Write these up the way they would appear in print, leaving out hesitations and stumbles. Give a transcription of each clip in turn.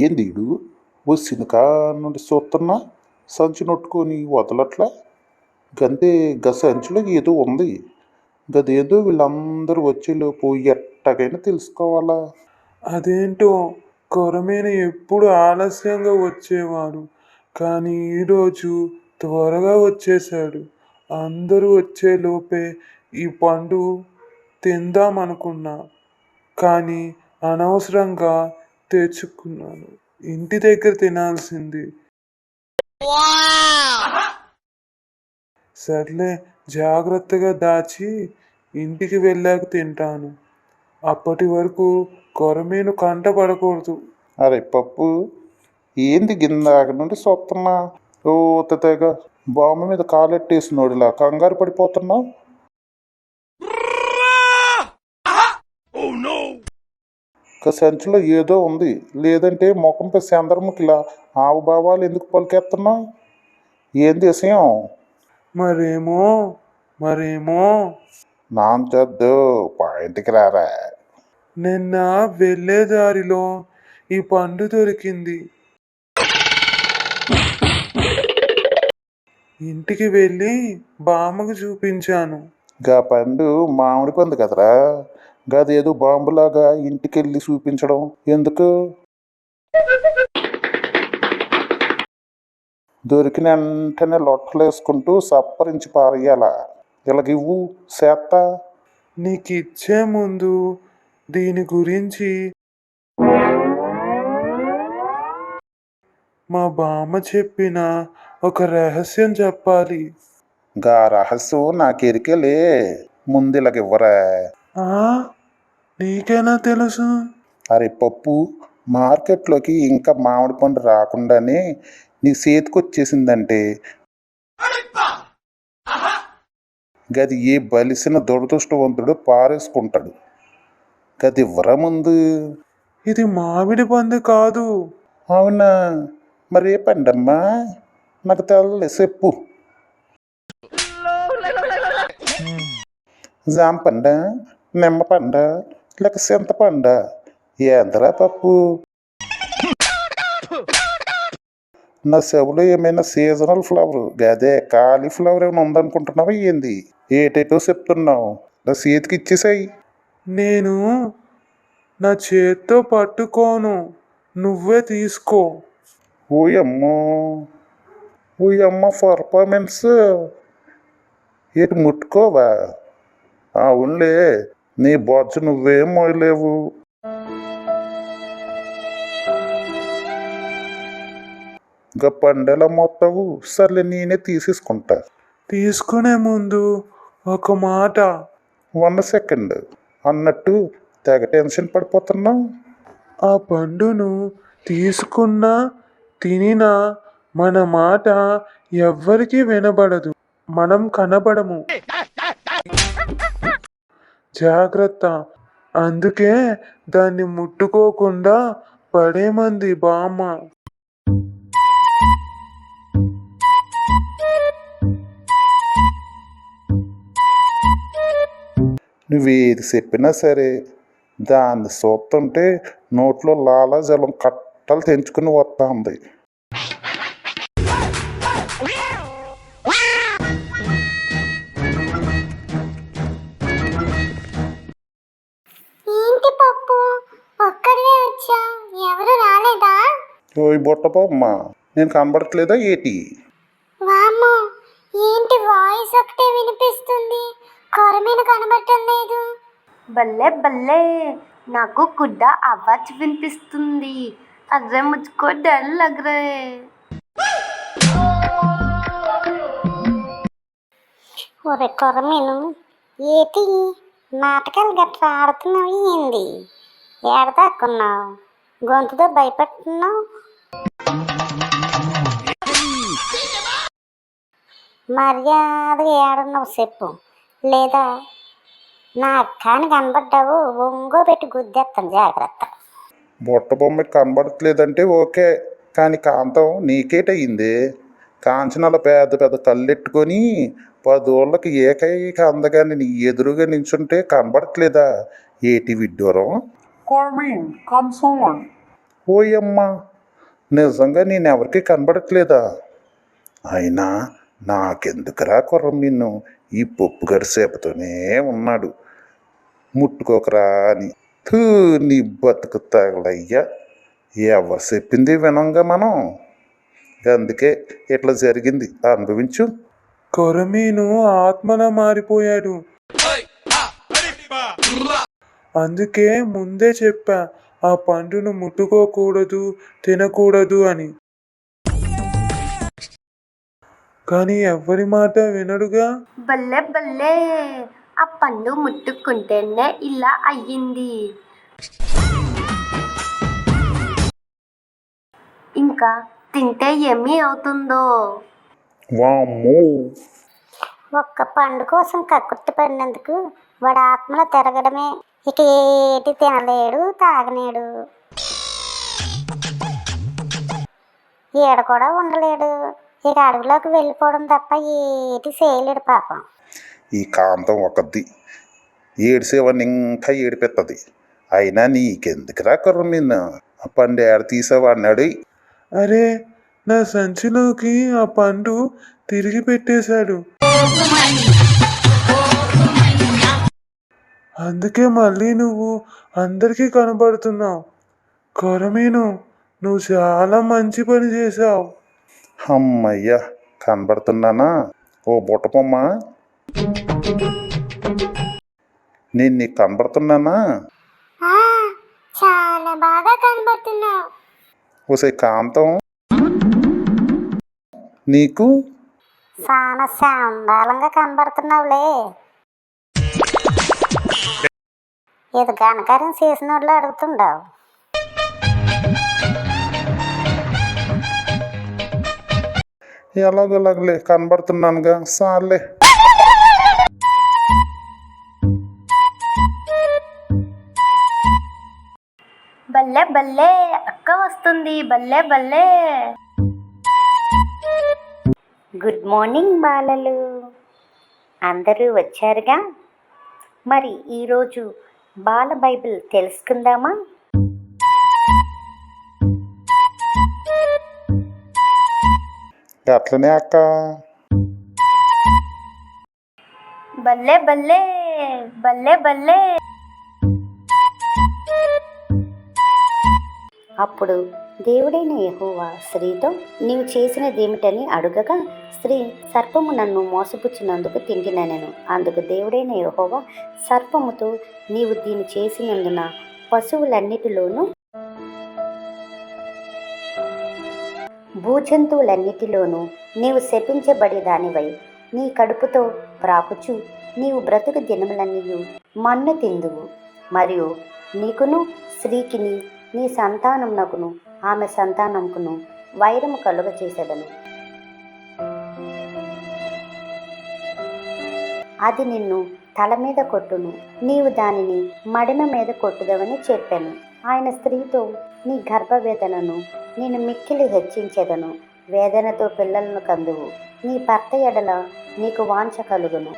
ఏందీడు వచ్చిన కా నుండి చూస్తున్నా సంచి నొట్టుకొని వదలట్లా గంతే సంచిలో ఏదో ఉంది గదేదో వీళ్ళందరూ వచ్చేలోపు ఎట్టగైనా తెలుసుకోవాలా. అదేంటో కొరమేన ఎప్పుడు ఆలస్యంగా వచ్చేవాడు, కానీ ఈరోజు త్వరగా వచ్చేశాడు. అందరూ వచ్చేలోపే ఈ పండు తిందామనుకున్నా, కానీ అనవసరంగా తెచ్చుకున్నాను. ఇంటి దగ్గర తినాల్సింది. సర్లే, జాగ్రత్తగా దాచి ఇంటికి వెళ్ళాక తింటాను. అప్పటి వరకు కొరమీను కంట పడకూడదు. అరే పప్పు, ఏంది గిందాక నుండి చూస్తున్నా ఓ తెగ బాంబు మీద కాలెట్టేసినోడిలా కంగారు పడిపోతున్నావు. సంచిలో ఏదో ఉంది, లేదంటే ముఖంపై చంద్రముఖిలా ఆవు భావాలు ఎందుకు పలికేస్తున్నావు? ఏంది విషయం? మరేమో నాంచొద్దు, పాయింట్కి రారా. నిన్న వెళ్ళే దారిలో ఈ పండు దొరికింది. ఇంటికి వెళ్ళి బామ్మకు చూపించాను. గా పండు మామిడి పండు కదరా, గదేదో బాంబులాగా ఇంటికెళ్ళి చూపించడం ఎందుకు? దొరికిన వెంటనే లొట్టలేసుకుంటూ సప్పరించి పారేయాల. ఇలాగివ్వు చేత్తా. నీకిచ్చే ముందు దీని గురించి మా బామ్మ చెప్పిన ఒక రహస్యం చెప్పాలి. గా రహస్యం నాకెరికెలే, ముందు ఇలాగివ్వరా. నీకెలా తెలుసు? అరే పప్పు, మార్కెట్లోకి ఇంకా మామిడి పండు రాకుండానే నీ చేతికి వచ్చేసిందంటే గది ఏ బలిసిన దురదృష్టవంతుడు పారేసుకుంటాడు. గది ఇవ్వరా ముందు. ఇది మామిడి పండు కాదు. అవునా, మరే పండమ్మా? నాకు తెల్ల చెప్పు. జామ పండ, నిమ్మ పండ, లేక చింతపండ? ఏంద్రా పప్పు, నా చెవులో ఏమైనా సీజనల్ ఫ్లవర్ గదే కాలీఫ్లవర్ ఏమైనా ఉందనుకుంటున్నావా ఏంది? ఏటేటో చెప్తున్నావు, నా చేతికి ఇచ్చేసాయి. నేను నా చేత్తో పట్టుకోను, నువ్వే తీసుకో. ఓయమ్మో, ఓయమ్మ పర్ఫార్మెన్స్. ఏటి ముట్టుకోవా? అవునులే, నీ బొజ్జు నువ్వేం మోయలేవు. ఇంకా పండెలా మొత్తావు? సర్లే, నేనే తీసేసుకుంటా. తీసుకునే ముందు ఒక మాట. 1 సెకండ్ అన్నట్టు తెగ టెన్షన్ పడిపోతున్నావు. ఆ పండును తీసుకున్నా తినినా మన మాట ఎవ్వరికీ వినబడదు, మనం కనబడము. జాగ్రత్త. అందుకే దాన్ని ముట్టుకోకుండా పడేమంది బామ్మ. నువ్వేది చెప్పినా సరే, దాన్ని చూస్తుంటే నోట్లో లాలాజలం కట్టలు తెంచుకుని వస్తా ఉంది. ఏంటి పప్పు, ఒక్కడివే వచ్చా? ఎవరు రాలేదా? ఓయ్ బొట్టబొమ్మ, నేను కనబడట్లేదా ఏటి? వామ్మో, ఏంటి వాయిస్ ఒకటే వినిపిస్తుంది, కొరమీన కనబడటం లేదు. బల్లే బల్లే, నాకు కూడా ఆవాజ్ వినిపిస్తుంది. అరే ముజ్కో డర్ లగ్ రా హై. ఒరే కొరమీను, ఏటి నాటకాలు గట్రా ఆడుతున్నావు ఏంది? ఏడదాక్కున్నావు, గొంతుతో భయపెట్టున్నావు. మర్యాదగా ఏడున్నావు చెప్పు, లేదా నా అక్కాని కనబడ్డావు ఒంగో పెట్టి గుద్దేస్తాను, జాగ్రత్త. బొట్టబొమ్మ కనబడట్లేదంటే ఓకే, కానీ కాంతం నీకేటయింది? కాంచనాల పెద్ద పెద్ద కళ్ళెట్టుకొని 10 ఓళ్ళకి ఏకైక అందగాన్ని నీ ఎదురుగా నించుంటే కనబడట్లేదా ఏటి విడ్డూరం? కొరమీన్, కమ్స్ ఆన్. ఓయమ్మా, నిజంగా నేనెవరికి కనబడట్లేదా? అయినా నాకెందుకురా కుర్రమీను ఈ పప్పు గడిసేపుతూనే ఉన్నాడు, ముట్టుకోకరా అని. తూ, నీ బతుకు తగలయ్యా. ఎవరు చెప్పింది వినంగా మనం. అందుకే ఇట్లా జరిగింది, అనుభవించు. కొరమీను ఆత్మలా మారిపోయాడు. అందుకే ముందే చెప్పా, ఆ పండును ముట్టుకోకూడదు, తినకూడదు అని. కానీ ఎవరి మాట వినడుగా. భలే భలే, ఆ పండు ముట్టుకుంటేనే ఇలా అయ్యింది. ఇంకా తింటే ఏమీ అవుతుందో. వామ్మో, ఒక్క పండు కోసం కక్కుర్తి పడినందుకు వాడు ఆత్మలో తిరగడమే. ఇక ఏటి తినలేడు, తాగలేడు, ఈడ కూడా ఉండలేడు. ఇక అడవిలోకి వెళ్ళిపోవడం తప్ప ఏటి చేయలేడు పాపం. ఈ కాంతం ఒకది ఏడిసేవాడిని ఇంకా ఏడిపెత్తది. అయినా నీకెందుకురా కుర్రమీను, ఆ పండు ఏడ తీసావన్నాడు. అరే, నా సంచిలోకి ఆ పండు తిరిగి పెట్టేశాడు. అందుకే మళ్ళీ నువ్వు అందరికీ కనబడుతున్నావు. కొరమీను, నువ్వు చాలా మంచి పని చేశావు. అమ్మయ్యా, కనబడుతున్నానా? ఓ బుట్టబొమ్మ, నేను నీకు కనబడుతున్నానా? ఆ, చాలా బాగా కనబడుతున్నావు. ఓసే కాంతం, నీకు చాలా శాండాలంగా కనబడుతున్నావులే. ఇది ఘనకార్యం చేసిన వాళ్ళు అడుగుతుండవు. ఎలాగోలాగలే కనబడుతున్నానుగా, సార్లే. భలే భలే, అక్క వస్తుంది. భలే భలే. గుడ్ మార్నింగ్ బాలలు, అందరూ వచ్చారుగా. మరి ఈరోజు బాల బైబిల్ తెలుసుకుందామా? అట్లనే అక్క. భలే భలే, భలే భలే. అప్పుడు దేవుడైన యెహోవా స్త్రీతో, నీవు చేసినదేమిటని అడుగగా, స్త్రీ, సర్పము నన్ను మోసపుచ్చినందుకు తింటినెను. అందుకు దేవుడైన యెహోవా సర్పముతో, నీవు దీన్ని చేసినందున పశువులన్నిటిలోనూ భూజంతువులన్నిటిలోనూ నీవు శపించబడి దానివై నీ కడుపుతో ప్రాకుచు నీవు బ్రతుకు దినములన్నీ మన్ను తిందువు. మరియు నీకును స్త్రీకిని నీ సంతానమునకును ఆమె సంతానముకును వైరము కలుగజేసేదను. అది నిన్ను తల మీద కొట్టును, నీవు దానిని మడిమ మీద కొట్టుదవని చెప్పాను. ఆయన స్త్రీతో, నీ గర్భవేదనను నేను మిక్కిలి హెచ్చించెదను, వేదనతో పిల్లలను కందువు, నీ భర్త ఎడల నీకు వాంఛ కలుగును,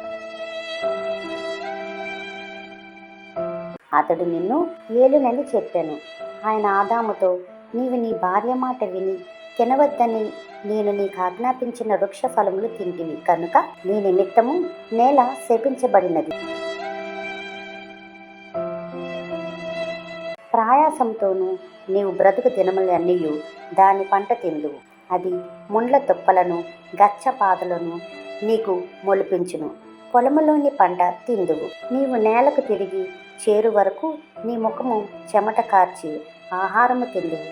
అతడు నిన్ను ఏలునని చెప్పాను. ఆయన ఆదాముతో, నీవు నీ భార్య మాట విని తినవద్దని నేను నీకు ఆజ్ఞాపించిన వృక్ష ఫలములు తింటివి కనుక నీ నిమిత్తము నేల శపించబడినది. ప్రయాసంతోనూ నీవు బ్రతుకు దినములన్నీ దాని పంట తిందువు. అది ముండ్ల తుప్పలను గచ్చ పాదలను నీకు మొలిపించును. పొలములోని పంట తిందువు. నీవు నేలకు తిరిగి చేరు వరకు నీ ముఖము చెమట కార్చి ఆహారము తిందువు.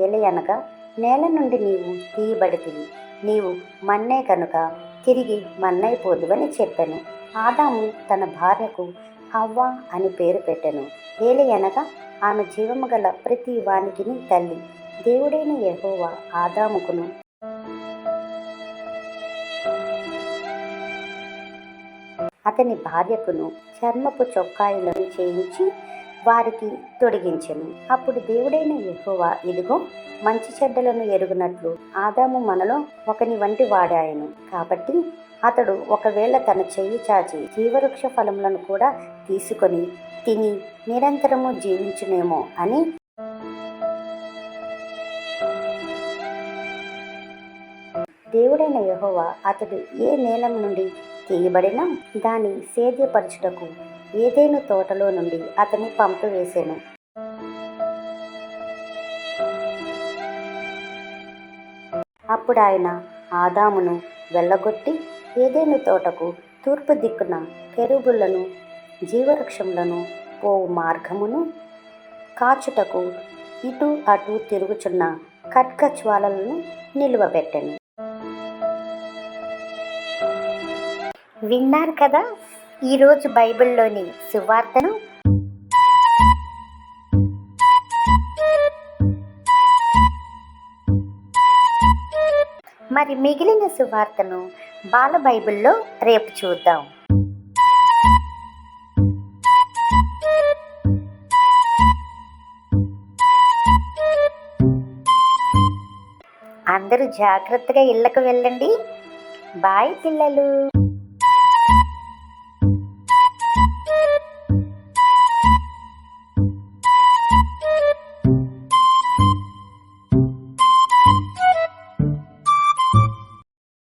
ఎలయనగా నేల నుండి నీవు తీయబడితివి, నీవు మన్నే కనుక తిరిగి మన్నైపోదువని చెప్పాను. ఆదాము తన భార్యకు హవ్వ అని పేరు పెట్టెను. ఏలయనగా ఆమె జీవము గల ప్రతి వానికిని తల్లి. దేవుడైన యెహోవా ఆదాముకును అతని భార్యకును చర్మపు చొక్కాయిలను చేయించి వారికి తొడిగించెను. అప్పుడు దేవుడైన యెహోవా, ఇదిగో, మంచి చెడ్డలను ఎరుగునట్లు ఆదాము మనలో ఒకని వంటి వాడాయను. కాబట్టి అతడు ఒకవేళ తన చెయ్యి చాచి జీవవృక్ష ఫలములను కూడా తీసుకొని తిని నిరంతరము జీవించునేమో అని దేవుడైన యెహోవా అతడు ఏ నేలం నుండి తీయబడినా దాని సేద్యపరచుటకు ఏదైనా తోటలో నుండి అతన్ని పంపివేసెను. అప్పుడు ఆయన ఆదామును వెళ్ళగొట్టి ఏదైనా తోటకు తూర్పు దిక్కున కెరూబులను జీవవృక్షములను పోవు మార్గమును కాచుటకు ఇటు అటు తిరుగుచున్న ఖడ్గ జ్వాలలను నిలువబెట్టెను. విన్నారు కదా ఈరోజు బైబిల్లోని సువార్తను. మరి మిగిలిన సువార్తను బాల బైబిల్లో రేపు చూద్దాం. అందరూ జాగ్రత్తగా ఇళ్ళకు వెళ్ళండి. బాయ్ పిల్లలు.